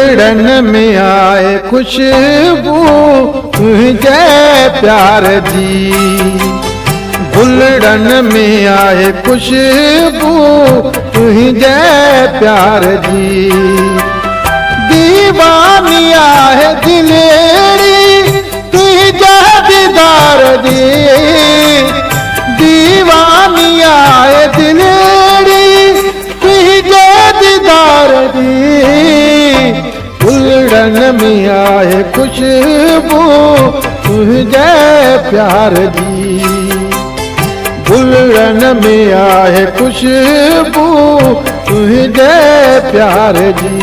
गुलड़न में आए खुशबू तुझे प्यार दी, गुलड़न में आए खुशबू तुझे प्यार दी। दीवानिया है दिलेरी तुझे दीदार दी, दीवानिया है दिलेरी तुझे दीदार दी। गुलड़न में आए खुशबू तुझे प्यार दी, गुलड़न में आए खुशबू तुझे प्यार दी।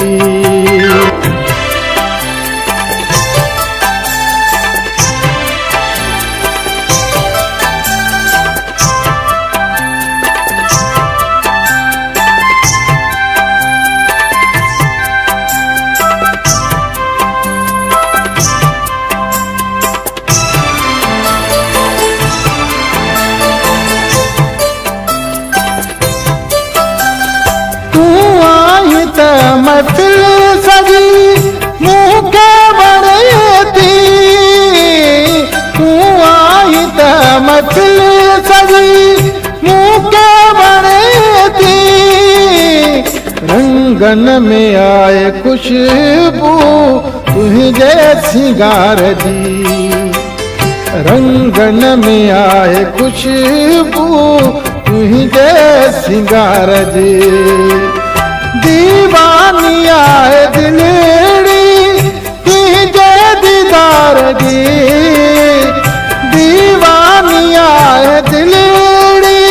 महफिल सजी मुँह के बड़े थी, तू आई त महफिल सजी मुँह के बड़े थी। रंगन में आए खुशबू तुझे सिंगार दी, रंगन में आए खुशबू तुझे सिंगार दी। दीवानिया है दिलेरी तुझे दीदार दी, दीवानिया है दिलेरी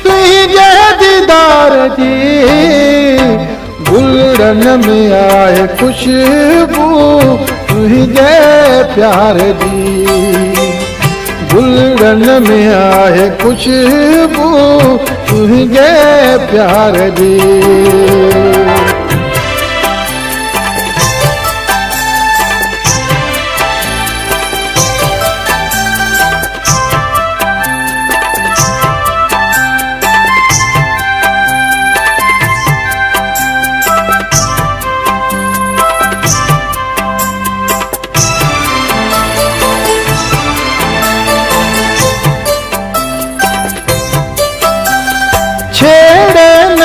तुझे दीदार दी। गुलड़न में आए खुशबू तुझे प्यार दी, गुलड़न में आए खुशबू तुझे प्यार दी। छेड़े न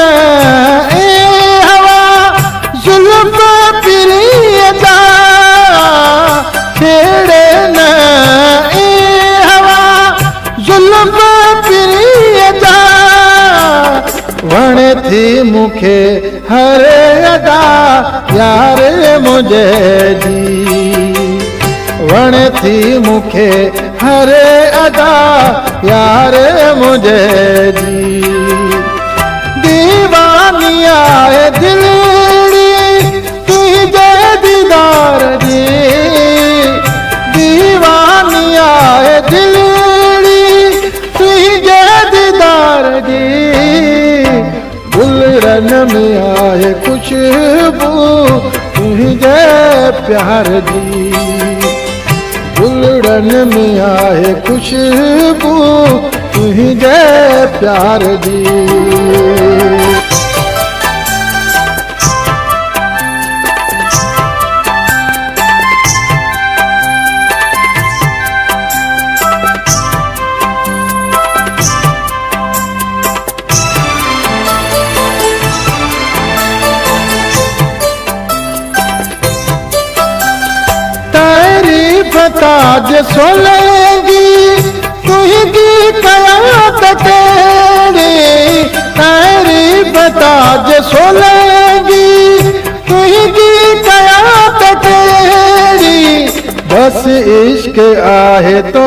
ए हवा जुल्फ प्रियता, छेड़े न ए हवा जुल्फ प्रियता। वण थी मुखे हर अदा यार मुझे दी, वण थी मुखे हर अदा यार मुझे दी। दीवानिया है दिलेरी तुझे दीदार दी, दीवानिया है दिलेरी तुझे दीदार दी। गुलड़न में आए खुशबू तुझे प्यार दी, गुलड़न में आए खुशबू तुझे प्यार दी। ताज सोलेगी तुझी कयामत तेरी, तारीफ ताज सोलेगी तुझी कयामत तेरी। बस इश्क आए तो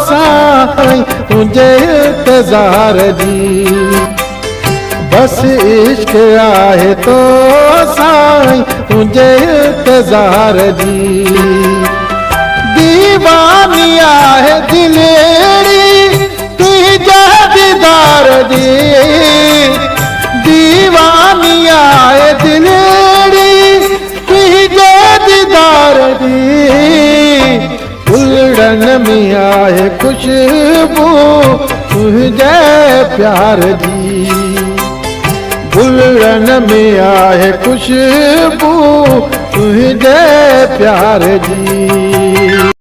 साईं तुझे इंतजार दी, बस इश्क आए तो साईं तुझे इंतजार दी। दीवानिया है दिलेरी तुझे दीदार दी, दीवानिया है दिलेरी तुझे दीदार दी। गुलड़न में आए खुशबू तुझे प्यार दी, गुलड़न में आए खुशबू तुझे प्यार जी।